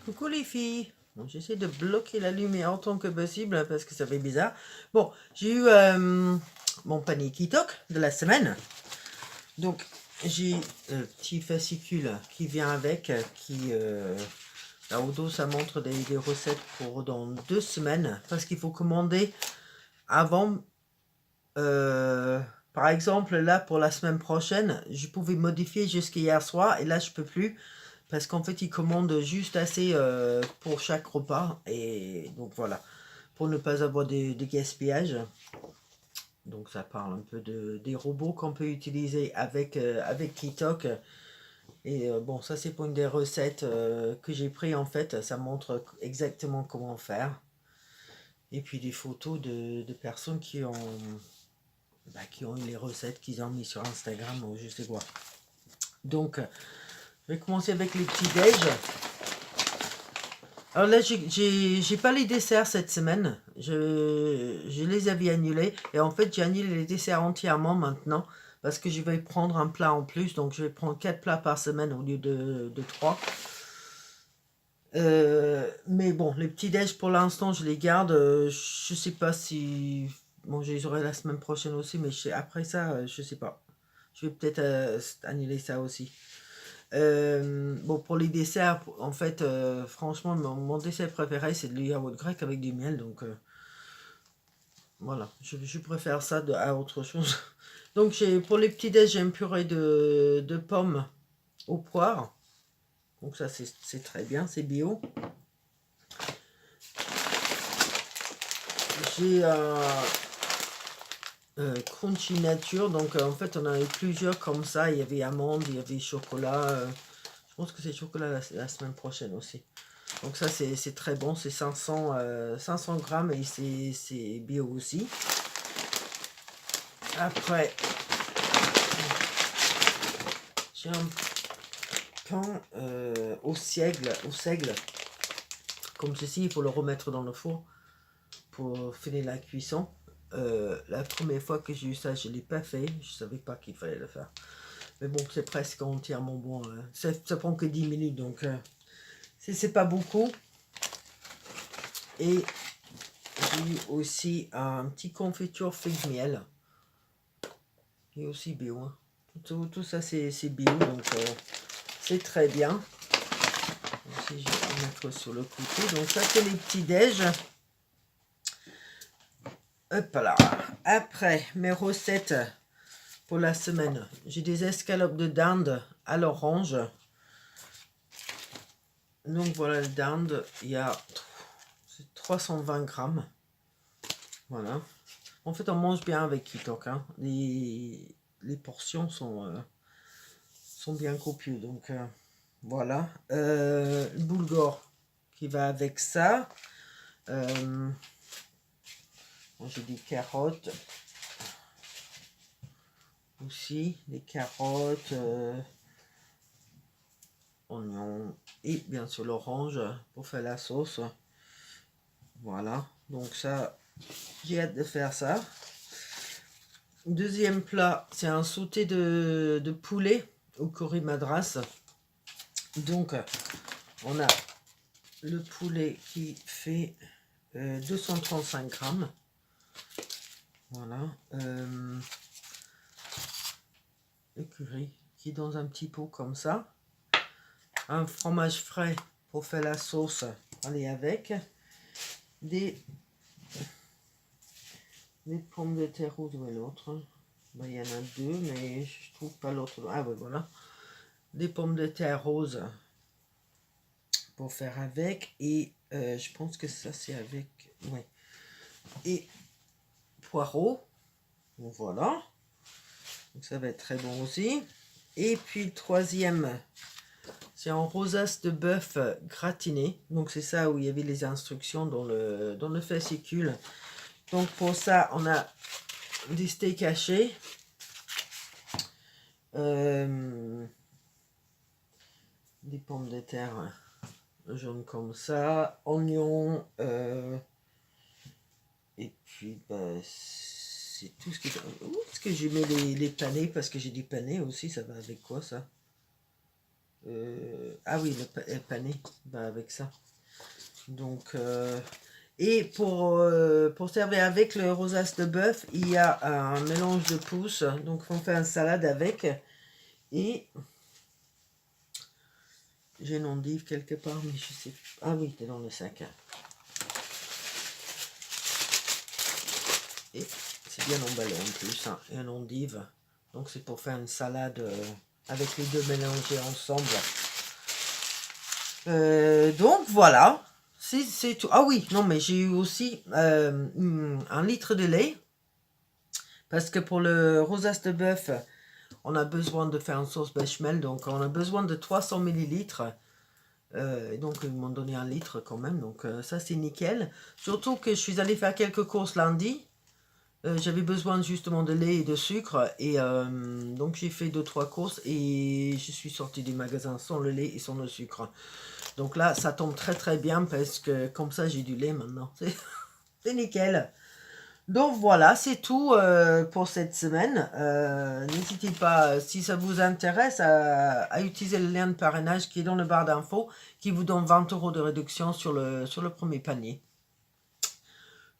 Coucou les filles. Bon, j'essaie de bloquer la lumière autant que possible parce que ça fait bizarre. Bon, j'ai eu mon panier Kitok de la semaine. Donc, j'ai le petit fascicule qui vient avec, là au dos, ça montre des recettes pour dans 2 semaines. Parce qu'il faut commander avant. euh, Par exemple, là, pour la semaine prochaine, je pouvais modifier jusqu'à hier soir et là, je peux plus. Parce qu'en fait, ils commandent juste assez pour chaque repas. Et donc voilà, pour ne pas avoir de gaspillage. Donc ça parle un peu des robots qu'on peut utiliser avec Kitok. Et bon, ça c'est pour une des recettes que j'ai pris en fait. Ça montre exactement comment faire. Et puis des photos de personnes qui ont eu les recettes qu'ils ont mis sur Instagram ou je sais quoi. Donc, je vais commencer avec les petits déj. Alors là, j'ai pas les desserts cette semaine. Je les avais annulés. Et en fait, j'ai annulé les desserts entièrement maintenant. Parce que je vais prendre un plat en plus. Donc, je vais prendre 4 plats par semaine au lieu de 3. Mais bon, les petits déj pour l'instant, je les garde. Je sais pas si. Bon, je les aurai la semaine prochaine aussi. Mais après ça, je sais pas. Je vais peut-être annuler ça aussi. Bon, pour les desserts, en fait, franchement, mon dessert préféré, c'est de yaourt grec avec du miel. Donc, voilà, je préfère ça à autre chose. Donc, pour les petits déj, j'ai un purée de pommes aux poires. Donc, ça, c'est très bien, c'est bio. J'ai un crunchy nature. Donc, en fait, on en avait plusieurs comme ça. Il y avait amande, il y avait chocolat. Je pense que c'est chocolat la semaine prochaine aussi. Donc ça c'est très bon, c'est 500 grammes et c'est bio aussi. Après, j'ai un pain au seigle, comme ceci, il faut le remettre dans le four pour finir la cuisson. La première fois que j'ai eu ça, je ne l'ai pas fait, je ne savais pas qu'il fallait le faire. Mais bon, c'est presque entièrement bon. Ça prend que 10 minutes, donc c'est pas beaucoup. Et j'ai eu aussi un petit confiture figue miel. Il est aussi bio. Hein. Tout ça, c'est bio, donc c'est très bien. Aussi, je vais mettre sur le côté. Donc ça, c'est les petits déj. Hop là. Après, mes recettes pour la semaine. J'ai des escalopes de dinde à l'orange. Donc voilà, le dinde, il y a 320 grammes. Voilà. En fait, on mange bien avec Kitok. Hein. Les portions sont bien copieuses. Donc voilà. Le boulgour qui va avec ça. J'ai des carottes. Aussi, des carottes, oignons et bien sûr l'orange pour faire la sauce. Voilà. Donc ça, j'ai hâte de faire ça. Deuxième plat, c'est un sauté de poulet au curry madras. Donc, on a le poulet qui fait 235 grammes. Voilà. Le curry qui est dans un petit pot comme ça. Un fromage frais pour faire la sauce. Allez avec. Des pommes de terre roses, où est l'autre? Ben, il y en a deux, mais je trouve pas l'autre. Ah oui, voilà. Des pommes de terre roses pour faire avec. Et je pense que ça, c'est avec... Ouais. Et poireaux. Bon, voilà. Donc ça va être très bon aussi. Et puis le troisième, c'est en rosace de bœuf gratiné. Donc c'est ça où il y avait les instructions dans le fascicule. Donc pour ça, on a des steaks hachés. Des pommes de terre jaunes comme ça. Oignons. Et puis, bah, c'est tout ce que j'ai. Où est-ce que j'ai mis les panais? Parce que j'ai des panais aussi. Ça va avec quoi ça? Ah oui, le pané va avec ça. Donc, et pour servir avec le rosace de bœuf, il y a un mélange de pousses. Donc, on fait une salade avec. Et j'ai une endive quelque part, mais je sais pas. Ah oui, c'est dans le sac. Et c'est bien emballé en plus, hein, et une endive. Donc, c'est pour faire une salade avec les deux mélangés ensemble. Donc voilà, c'est tout. Ah oui, non, mais j'ai eu aussi 1 litre de lait. Parce que pour le rosace de bœuf, on a besoin de faire une sauce béchamel. Donc on a besoin de 300 millilitres. Donc ils m'ont donné 1 litre quand même. Donc ça c'est nickel. Surtout que je suis allée faire quelques courses lundi. J'avais besoin justement de lait et de sucre. Et donc j'ai fait 2-3 courses. Et je suis sortie du magasin sans le lait et sans le sucre. Donc là, ça tombe très très bien parce que comme ça, j'ai du lait maintenant. C'est nickel. Donc voilà, c'est tout pour cette semaine. N'hésitez pas, si ça vous intéresse, à utiliser le lien de parrainage qui est dans le barre d'infos, qui vous donne 20 € de réduction sur le premier panier.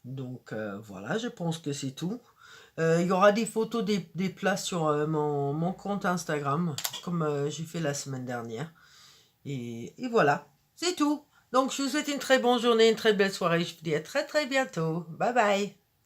Donc voilà, je pense que c'est tout. Il y aura des photos des plats sur mon compte Instagram, comme j'ai fait la semaine dernière. Et voilà, c'est tout. Donc, je vous souhaite une très bonne journée, une très belle soirée. Je vous dis à très très bientôt. Bye bye.